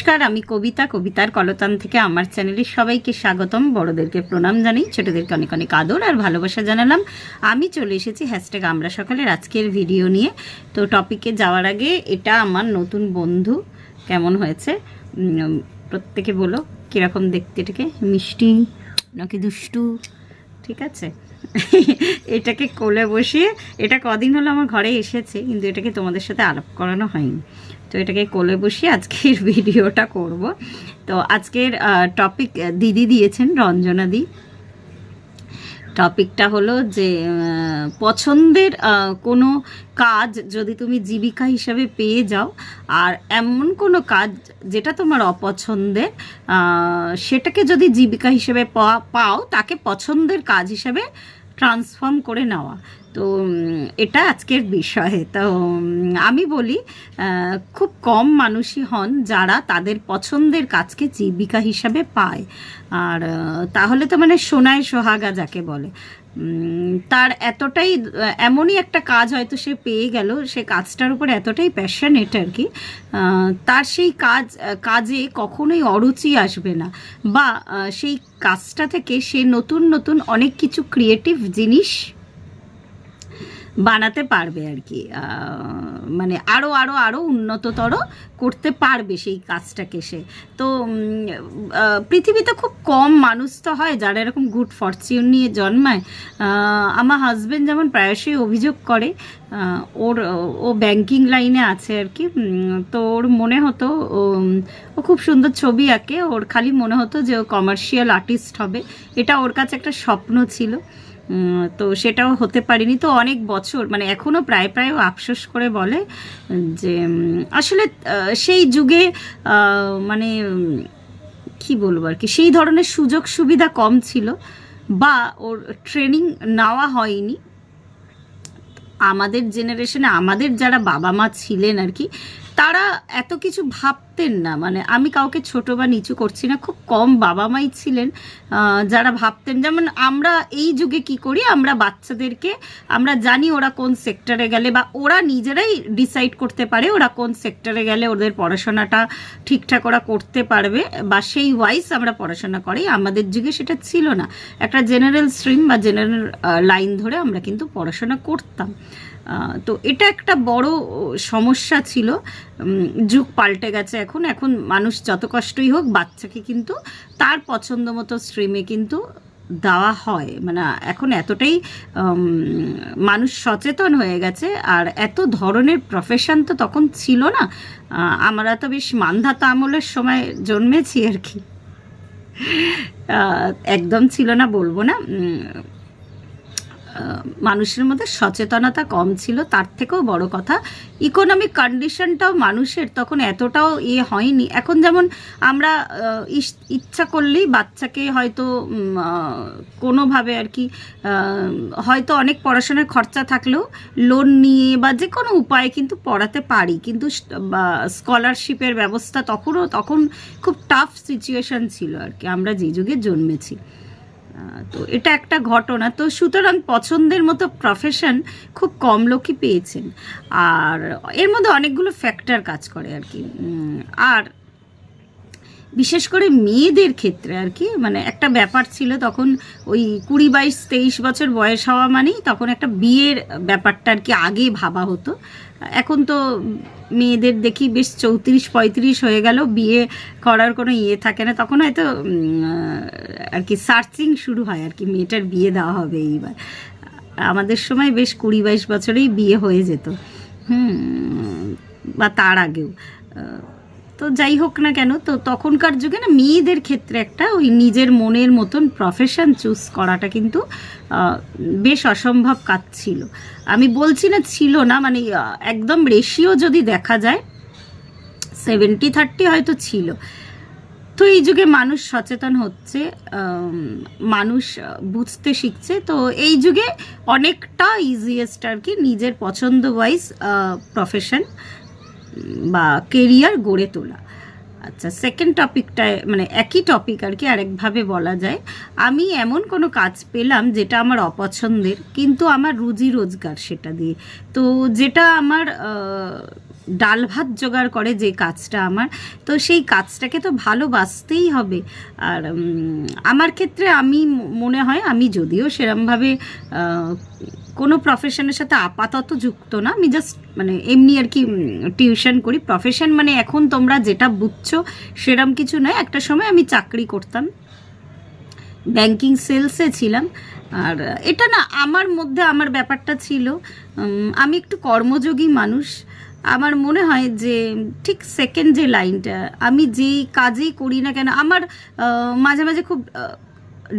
নমস্কার, আমি কবিতা, কবিতার কলতান থেকে আমার চ্যানেলে সবাইকে স্বাগতম। বড়দেরকে প্রণাম জানাই, ছোটদেরকে অনেক অনেক আদর আর ভালোবাসা জানালাম। আমি চলে এসেছি হ্যাশট্যাগ আমরা সকালের আজকের ভিডিও নিয়ে। তো টপিকে যাওয়ার আগে, এটা আমার নতুন বন্ধু, কেমন হয়েছে প্রত্যেকে বলো, কীরকম দেখতে, এটাকে মিষ্টি নাকি দুষ্টু? ঠিক আছে, এটাকে কোলে বসিয়ে, এটা কদিন হলো আমার ঘরে এসেছে, কিন্তু এটাকে তোমাদের সাথে আলাপ করানো হয়নি। তো এটাকে কোলে বসিয়ে আজকের ভিডিওটা করব। তো আজকের টপিক দিদি দিয়েছেন, রঞ্জনা দি। টপিকটা হলো যে পছন্দের কোনো কাজ যদি তুমি জীবিকা হিসাবে পেয়ে যাও, আর এমন কোনো কাজ যেটা তোমার অপছন্দের, সেটাকে যদি জীবিকা হিসেবে পাও, তাকে পছন্দের কাজ হিসাবে ট্রান্সফর্ম করে নেওয়া। তো এটা আজকের বিষয়। তো আমি বলি, খুব কম মানুষই হন যারা তাদের পছন্দের কাজকে জীবিকা হিসাবে পায়। আর তাহলে তো মানে সোনায় সোহাগা যাকে বলে, তার এতটাই, এমনই একটা কাজ হয়তো সে পেয়ে গেল, সে কাজটার উপর এতটাই প্যাশনেট আর কি, তার সেই কাজে কখনোই অরুচি আসবে না, বা সেই কাজটা থেকে সে নতুন নতুন অনেক কিছু ক্রিয়েটিভ জিনিস বানাতে পারবে আর কি, মানে আরও আরও আরও উন্নততর করতে পারবে সেই কাজটাকে সে। তো পৃথিবীতে খুব কম মানুষ তো হয় যারা এরকম গুড ফরচুন নিয়ে জন্মায়। আমার হাজব্যান্ড যেমন প্রায়শই অভিযোগ করে, ও ব্যাংকিং লাইনে আছে আর কি। তো ওর মনে হতো, ও খুব সুন্দর ছবি আঁকে, ওর খালি মনে হতো যে ও কমার্শিয়াল আর্টিস্ট হবে, এটা ওর কাছে একটা স্বপ্ন ছিল। তো সেটাও হতে পারিনি। তো অনেক বছর, মানে এখনও প্রায় প্রায় আফসোস করে বলে যে আসলে সেই যুগে মানে কি বলবো আর কি, সেই ধরনের সুযোগ সুবিধা কম ছিল, বা ওর ট্রেনিং নেওয়া হয়নি। আমাদের জেনারেশনে, আমাদের যারা বাবা মা ছিলেন আর কি, তারা এত কিছু ভাবতেন না। মানে আমি কাউকে ছোট বা নিচু করছি না, খুব কম বাবা মাই ছিলেন যারা ভাবতেন। যেমন আমরা এই যুগে কি করি, আমরা বাচ্চাদেরকে, আমরা জানি ওরা কোন সেক্টরে গেলে, বা ওরা নিজেরাই ডিসাইড করতে পারে ওরা কোন সেক্টরে গেলে ওদের পড়াশোনাটা ঠিকঠাক ওরা করতে পারবে, বা সেই ওয়াইজ আমরা পড়াশোনা করি। আমাদের যুগে সেটা ছিল না, একটা জেনারেল স্ট্রিম বা জেনারেল লাইন ধরে আমরা কিন্তু পড়াশোনা করতাম। তো এটা একটা বড় সমস্যা ছিল। যুগ পাল্টে গেছে, এখন মানুষ যত কষ্টই হোক বাচ্চাকে কিন্তু তার পছন্দ মতো স্ট্রিমে কিন্তু দেওয়া হয়। মানে এখন এতটাই মানুষ সচেতন হয়ে গেছে, আর এত ধরনের প্রফেশন তো তখন ছিল না। আমরা তো বেশ মান্ধাতা আমলের সময় জন্মেছি আর কি, একদম ছিল না বলবো না। মানুষের মধ্যে সচেতনতা কম ছিল, তার থেকেও বড় কথা ইকোনমিক কন্ডিশনটাও মানুষের তখন এতটাও হয়নি। এখন যেমন আমরা ইচ্ছা করলেই বাচ্চাকে হয়তো কোনোভাবে আর কি, হয়তো অনেক পড়াশোনার খরচা থাকলেও লোন নিয়ে বা যে কোনো উপায়ে কিন্তু পড়াতে পারি, কিন্তু স্কলারশিপের ব্যবস্থা তখন খুব টাফ সিচুয়েশন ছিল আর কি, আমরা যে যুগে জন্মেছি। তো এটা একটা ঘটনা। তো সুতরাং পছন্দের মতো প্রফেশন খুব কম লোকই পেয়েছেন, আর এর মধ্যে অনেকগুলো ফ্যাক্টর কাজ করে আর কি। আর বিশেষ করে মেয়েদের ক্ষেত্রে আর কি, মানে একটা ব্যাপার ছিল তখন, ওই 20, 22, 23 বছর বয়স হওয়া মানেই তখন একটা বিয়ের ব্যাপারটা আর কি আগে ভাবা হতো। এখন তো মেয়েদের দেখি বেশ 34, 35 হয়ে গেল, বিয়ে করার কোনো থাকে না। তখন হয়তো আর কি সার্চিং শুরু হয় আর কি, মেয়েটার বিয়ে দেওয়া হবে এইবার। আমাদের সময় বেশ 20, 22 বছরেই বিয়ে হয়ে যেত, বা তার আগেও। তো যাই হোক না কেন, তো তখনকার যুগে না মেয়েদের ক্ষেত্রে একটা ওই নিজের মনের মতন প্রফেশন চুজ করাটা কিন্তু বেশ অসম্ভব কাজ ছিল। আমি বলছি না ছিল না, মানে একদম রেশিও যদি দেখা যায় 70-30 হয়তো ছিল। তো এই যুগে মানুষ সচেতন হচ্ছে, মানুষ বুঝতে শিখছে। তো এই যুগে অনেকটা ইজিয়েস্ট আর কি নিজের পছন্দ ওয়াইজ প্রফেশন বা কেরিয়ার গড়ে তোলা। আচ্ছা, সেকেন্ড টপিকটায়, মানে একই টপিক আর কি আরেকভাবে বলা যায়, আমি এমন কোনো কাজ পেলাম যেটা আমার অপছন্দের, কিন্তু আমার রুজি রোজগার সেটা দিয়ে। তো যেটা আমার ডাল ভাত জোগাড় করে যে কাজটা আমার, তো সেই কাজটাকে তো ভালোবাসতেই হবে। আর আমার ক্ষেত্রে আমি মনে হয়, আমি যদিও সেরমভাবে কোনো প্রফেশনের সাথে আপাতত যুক্ত না, আমি জাস্ট মানে এমনি আর কি টিউশন করি। প্রফেশন মানে এখন তোমরা যেটা বুঝছো সেরম কিছু নয়। একটা সময় আমি চাকরি করতাম, ব্যাংকিং সেলসে ছিলাম। আর এটা না আমার মধ্যে আমার ব্যাপারটা ছিল, আমি একটু কর্মযোগী মানুষ। আমার মনে হয় যে ঠিক সেকেন্ড যে লাইনটা, আমি যেই কাজেই করি না কেন, আমার মাঝে মাঝে খুব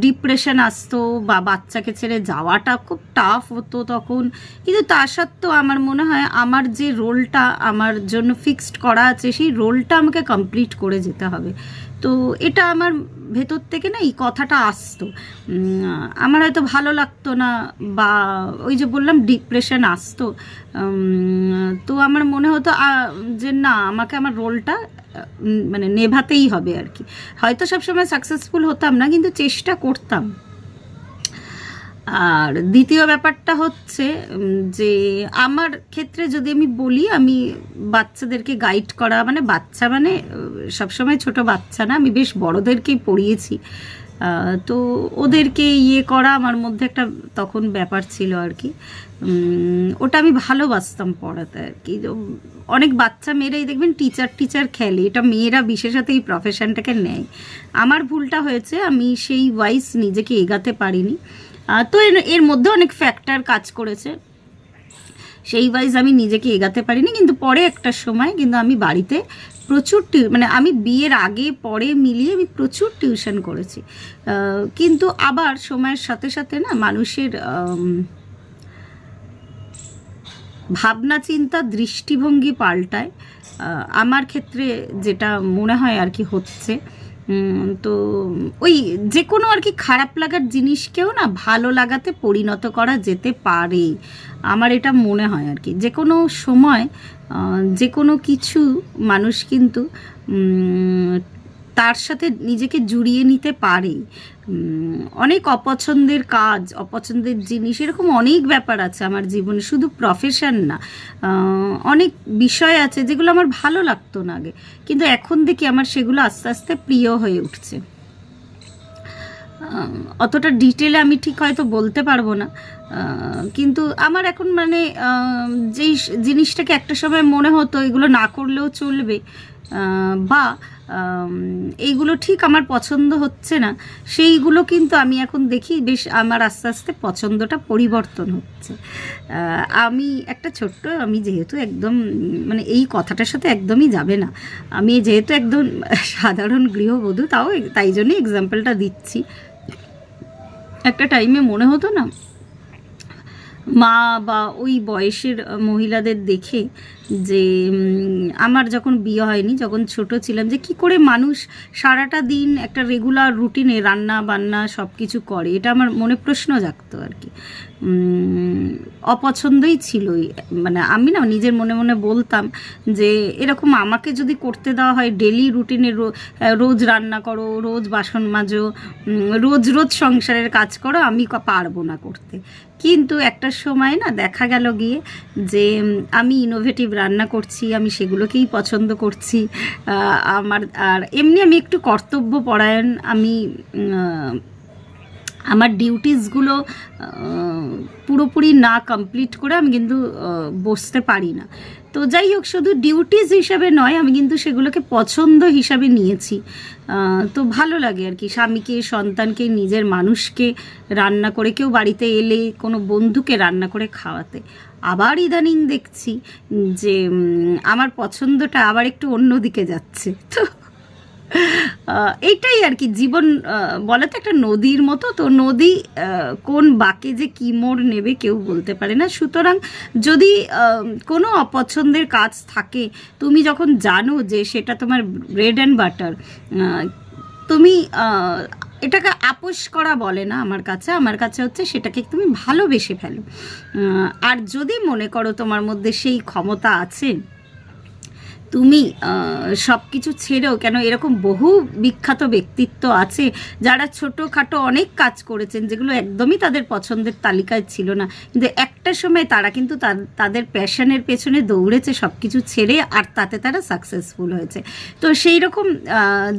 ডিপ্রেশন আসতো বা বাচ্চাকে ছেড়ে যাওয়াটা খুব টাফ হতো তখন। কিন্তু তা সত্ত্বেও আমার মনে হয় আমার যে রোলটা আমার জন্য ফিক্সড করা আছে, সেই রোলটা আমাকে কমপ্লিট করে যেতে হবে। তো এটা আমার ভেতর থেকে না এই কথাটা আসতো। আমার হয়তো ভালো লাগতো না, বা ওই যে বললাম ডিপ্রেশন আসতো, তো আমার মনে হতো যে না, আমাকে আমার রোলটা মানে নেভাতেই হবে আর কি। হয়তো সবসময় সাকসেসফুল হতাম না, কিন্তু চেষ্টা করতাম। আর দ্বিতীয় ব্যাপারটা হচ্ছে যে আমার ক্ষেত্রে যদি আমি বলি, আমি বাচ্চাদেরকে গাইড করা, মানে বাচ্চা মানে সবসময় ছোট বাচ্চা না, আমি বেশ বড়দেরকেই পড়িয়েছি। তো ওদেরকে করা আমার মধ্যে একটা তখন ব্যাপার ছিল আর কি। ওটা আমি ভালোবাসতাম পড়াতে আর কি। অনেক বাচ্চা মেয়েরাই দেখবেন টিচার খেলে, এটা মেয়েরা বিশেষত এই প্রফেশনটাকে নেয়। আমার ভুলটা হয়েছে, আমি সেই ওয়াইজ নিজেকে এগাতে পারিনি। তো এর মধ্যে অনেক ফ্যাক্টর কাজ করেছে, সেই ওয়াইজ আমি নিজেকে এগাতে পারিনি। কিন্তু পরে একটা সময় কিন্তু আমি বাড়িতে প্রচুর মানে আমি বিয়ের আগে পরে মিলিয়ে আমি প্রচুর টিউশন করেছি। কিন্তু আবার সময়ের সাথে সাথে না মানুষের ভাবনা চিন্তা দৃষ্টিভঙ্গি পাল্টায়। আমার ক্ষেত্রে যেটা মনে হয় আর কি হচ্ছে, তো ওই যে কোনো আর কি খারাপ লাগার জিনিসকেও না ভালো লাগাতে পরিণত করা যেতে পারে, আমার এটা মনে হয় আর কি। যে কোনো সময় যে কোনো কিছু মানুষ কিন্তু তার সাথে নিজেকে জুড়িয়ে নিতে পারে। অনেক অপছন্দের কাজ, অপছন্দের জিনিস, এরকম অনেক ব্যাপার আছে আমার জীবনে, শুধু প্রফেশন না, অনেক বিষয় আছে যেগুলো আমার ভালো লাগতো না আগে, কিন্তু এখন দেখি আমার সেগুলো আস্তে আস্তে প্রিয় হয়ে উঠছে। অতটা ডিটেলে আমি ঠিক হয়তো বলতে পারবো না, কিন্তু আমার এখন মানে যেই জিনিসটাকে একটা সময় মনে হতো এগুলো না করলেও চলবে, বা এইগুলো ঠিক আমার পছন্দ হচ্ছে না, সেইগুলো কিন্তু আমি এখন দেখি বেশ আমার আস্তে আস্তে পছন্দটা পরিবর্তন হচ্ছে। আমি একটা ছোট্ট, আমি যেহেতু একদম মানে এই কথাটার সাথে একদমই যাবে না, আমি যেহেতু একদম সাধারণ গৃহবধূ, তাই জন্যই এক্সাম্পলটা দিচ্ছি। একটা টাইমে মনে হতো না, মা বা ওই বয়সের মহিলাদের দেখে, যে আমার যখন বিয়ে হয়নি, যখন ছোট ছিলাম, যে কি করে মানুষ সারাটা দিন একটা রেগুলার রুটিনে রান্না বান্না সব কিছু করে, এটা আমার মনে প্রশ্ন জাগতো আর কি। অপছন্দই ছিল, মানে আমি না নিজের মনে মনে বলতাম যে এরকম আমাকে যদি করতে দেওয়া হয় ডেলি রুটিনে, রোজ রান্না করো, রোজ বাসন মাজো, রোজ রোজ সংসারের কাজ করো, আমি পারবো না করতে। কিন্তু একটা সময় না দেখা গেল গিয়ে যে আমি ইনোভেটিভ রান্না করছি, আমি সেগুলোকেই পছন্দ করছি। আর এমনি আমি একটু কর্তব্যপরায়ণ, আমি আমার ডিউটিসগুলো পুরোপুরি না কমপ্লিট করে আমি কিন্তু বসতে পারি না। তো যাই হোক, শুধু ডিউটিস হিসাবে নয়, আমি কিন্তু সেগুলোকে পছন্দ হিসাবে নিয়েছি। তো ভালো লাগে আর কি, স্বামীকে, সন্তানকে, নিজের মানুষকে রান্না করে, কেউ বাড়িতে এলে কোনো বন্ধুকে রান্না করে খাওয়াতে। আবার ইদানিং দেখছি যে আমার পছন্দটা আবার একটু অন্যদিকে যাচ্ছে। তো এইটাই আর কি জীবন, বলে তো একটা নদীর মতো, তো নদী কোন বাঁকে যে কী মোড় নেবে কেউ বলতে পারে না। সুতরাং যদি কোনো অপছন্দের কাজ থাকে, তুমি যখন জানো যে সেটা তোমার ব্রেড অ্যান্ড বাটার, তুমি এটাকে আপোষ করা বলে না আমার কাছে হচ্ছে সেটাকে তুমি ভালোবেসে ফেলো। আর যদি মনে করো তোমার মধ্যে সেই ক্ষমতা আছে তুমি সব কিছু ছেড়েও, কেন এরকম বহু বিখ্যাত ব্যক্তিত্ব আছে যারা ছোটোখাটো অনেক কাজ করেছেন যেগুলো একদমই তাদের পছন্দের তালিকায় ছিল না, কিন্তু একটা সময় তারা কিন্তু তাদের প্যাশনের পেছনে দৌড়েছে সব কিছু ছেড়ে, আর তাতে তারা সাকসেসফুল হয়েছে। তো সেই রকম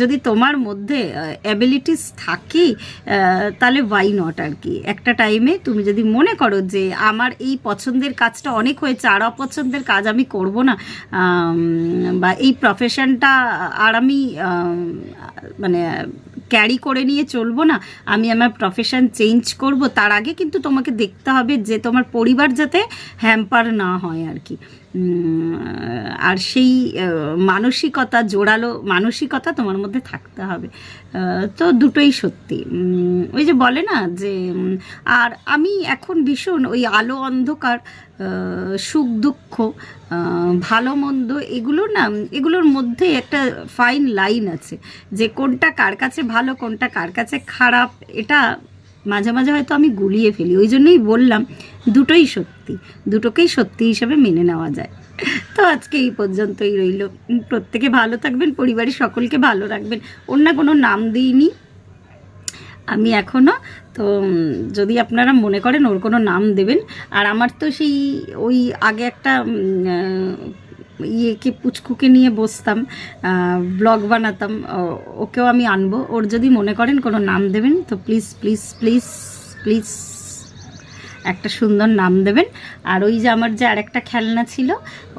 যদি তোমার মধ্যে অ্যাবিলিটিস থাকে তাহলে ওয়াই নট আর কি। একটা টাইমে তুমি যদি মনে করো যে আমার এই পছন্দের কাজটা অনেক হয়েছে, আর অপছন্দের কাজ আমি করব না, বা এই প্রফেশনটা আর আমি মানে ক্যারি করে নিয়ে চলবো না, আমি আমার প্রফেশন চেঞ্জ করব, তার আগে কিন্তু তোমাকে দেখতে হবে যে তোমার পরিবার যাতে হ্যাম্পার না হয় আর কি। আর সেই মানসিকতা, জোরালো মানসিকতা তোমার মধ্যে থাকতে হবে। তো দুটোই সত্যি। ওই যে বলে না যে, আর আমি এখন ভীষণ ওই আলো অন্ধকার, সুখ দুঃখ, ভালো মন্দ, এগুলো না, এগুলোর মধ্যে একটা ফাইন লাইন আছে যে কোনটা কার কাছে ভালো, কোনটা কার কাছে খারাপ, এটা মাঝে মাঝে হয়তো আমি গুলিয়ে ফেলি। ওই জন্যই বললাম দুটোই সত্যি, দুটোকেই সত্যি হিসাবে মেনে নেওয়া যায়। তো আজকে এই পর্যন্তই রইল। প্রত্যেকে ভালো থাকবেন, পরিবারের সকলকে ভালো রাখবেন। অন্য কোনো নাম দিইনি আমি এখনও, তো যদি আপনারা মনে করেন ওর কোনো নাম দেবেন। আর আমার তো সেই ওই আগে একটা ইয়েকে, পুচকুকে নিয়ে বসতাম, ব্লগ বানাতাম, ওকেও আমি আনবো। ওর যদি মনে করেন কোনো নাম দেবেন তো প্লিজ প্লিজ প্লিজ প্লিজ একটা সুন্দর নাম দেবেন। আর ওই যে আমার যে আরেকটা খেলনা ছিল,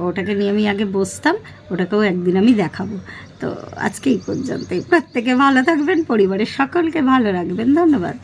ওটাকে নিয়ে আমি আগে বসতাম, ওটাকেও একদিন আমি দেখাবো। তো আজকে এই পর্যন্তই। প্রত্যেকে ভালো থাকবেন, পরিবারের সকলকে ভালো রাখবেন। ধন্যবাদ।